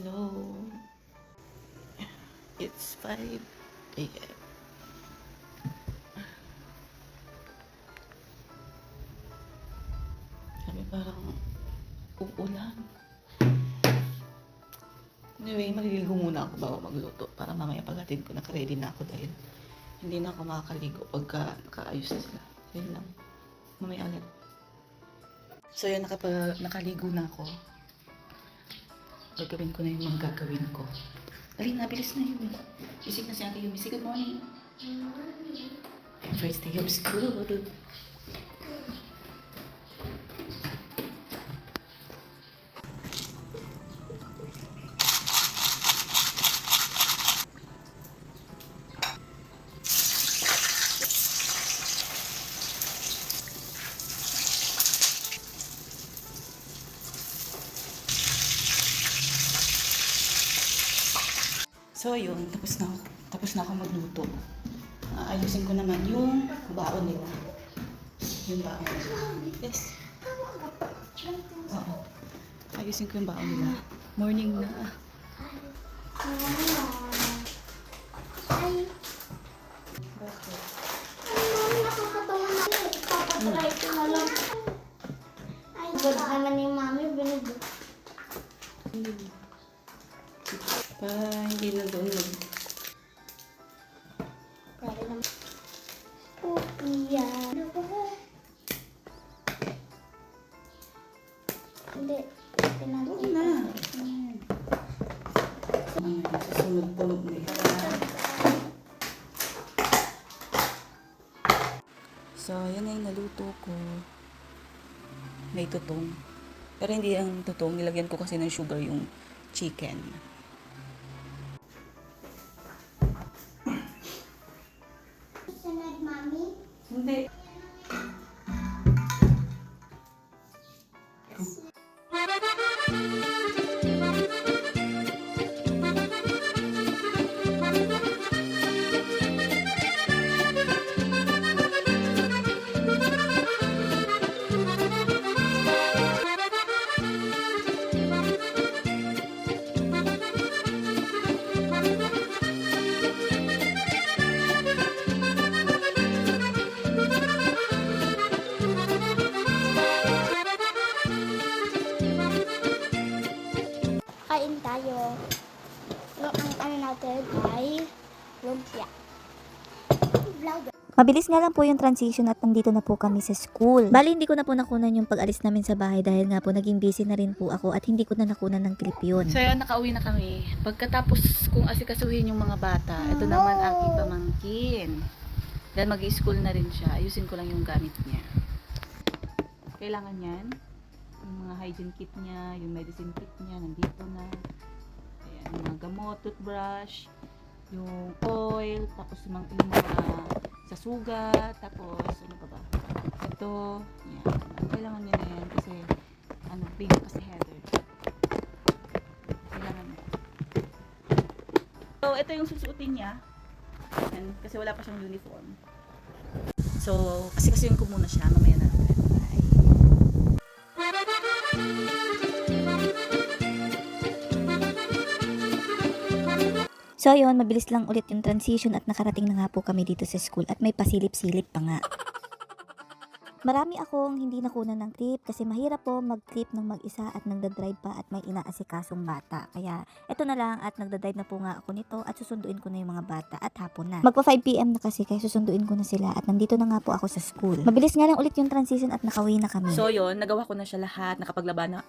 Hello. It's 5 a.m. Sabi parang uulan. Anyway, maliligo muna ako bago magluto para mamaya pagdating ko naka-ready na ako dahil hindi na ako makakaligo pagka nakaayos na sila. Yun lang. Mamaya ulit. So yun, nakaligo na ako. Gagawin ko na yung mga gagawin ko. Dali na, bilis na yun. Isig na si Ate Yumi. Good morning. First day of school. So yun, tapos na ako magluto. Ayusin ko naman yung baon nila. Yung baon nila. Yes. Oo. Ayusin ko yung baon nila. Morning na. Ay. Bakit? Nakakatawa na yun. Papatry ko na lang. Ay, good naman ni Mami. Binibig. Para hindi na doon Pwede naman. Yan. Hindi. Oo na. Susunod-tunog na ito. So, yan na yung naluto ko. May tutong. Pero hindi ang tutong. Nilagyan ko kasi ng sugar yung chicken. Sunod, Mami. Hindi. Kain tayo. Ang ano natin ay lumpia. Vlog. Mabilis nga lang po yung transition at nandito na po kami sa school. Bali, hindi ko na po nakunan yung pag-alis namin sa bahay dahil nga po naging busy na rin po ako at hindi ko na nakunan ng clip yun. So yun, nakauwi na kami. Pagkatapos kung asikasuhin yung mga bata, ito naman aking pamangkin. Dahil mag-i-school na rin siya, ayusin ko lang yung gamit niya. Kailangan yan. Yung mga hygiene kit niya, yung medicine kit niya, nandito na. Ayan, yung mga gamot, toothbrush, yung oil, tapos yung mga sa sugat, tapos ano pa ba? Ito, yan. Kailangan niya na yan kasi big kasi Heather. Kailangan niya. So, ito yung susuotin niya. Yan, kasi wala pa siyang uniform. So, kasi yung ko muna siya, mamaya na. Bye. So yun, mabilis lang ulit yung transition at nakarating na nga po kami dito sa school at may pasilip-silip pa nga. Marami akong hindi nakunan ng clip kasi mahirap po mag-clip ng mag-isa at nagdadrive pa at may inaasikasong bata. Kaya eto na lang at nagdadrive na po nga ako nito at susunduin ko na yung mga bata at hapon na. Magpa 5 PM na kasi kaya susunduin ko na sila at nandito na nga po ako sa school. Mabilis nga lang ulit yung transition at nakauwi na kami. So yun, nagawa ko na siya lahat, nakapaglaban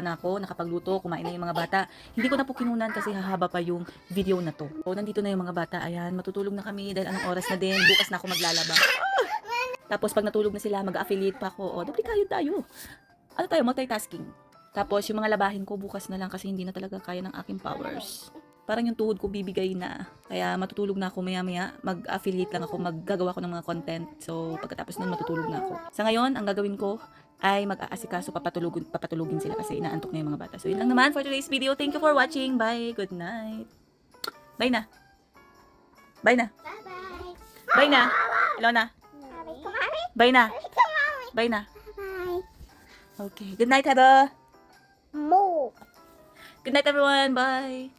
na ako, nakapagluto, kumain na yung mga bata. Hindi ko na po kinunan kasi hahaba pa yung video na to. So nandito na yung mga bata, ayan, matutulog na kami dahil anong oras na din, bukas na ako maglalaba. Tapos pag natulog na sila, mag-affiliate pa ako. O, duplikado tayo. Ano tayo, multitasking. Tapos yung mga labahin ko bukas na lang kasi hindi na talaga kaya ng aking powers. Parang yung tuhod ko bibigay na. Kaya matutulog na ako maya-maya. Mag-affiliate lang ako, maggagawa ko ng mga content. So pagkatapos nun matutulog na ako. Sa ngayon, ang gagawin ko ay mag-aasikaso, papatulugin sila kasi inaantok na yung mga bata. So yun lang naman for today's video. Thank you for watching. Bye. Good night. Bye na. Bye na. Bye-bye. Bye na. Ilona. Bye na. Bye na. Bye. Okay. Good night, Heather. Mo. Good night everyone. Bye.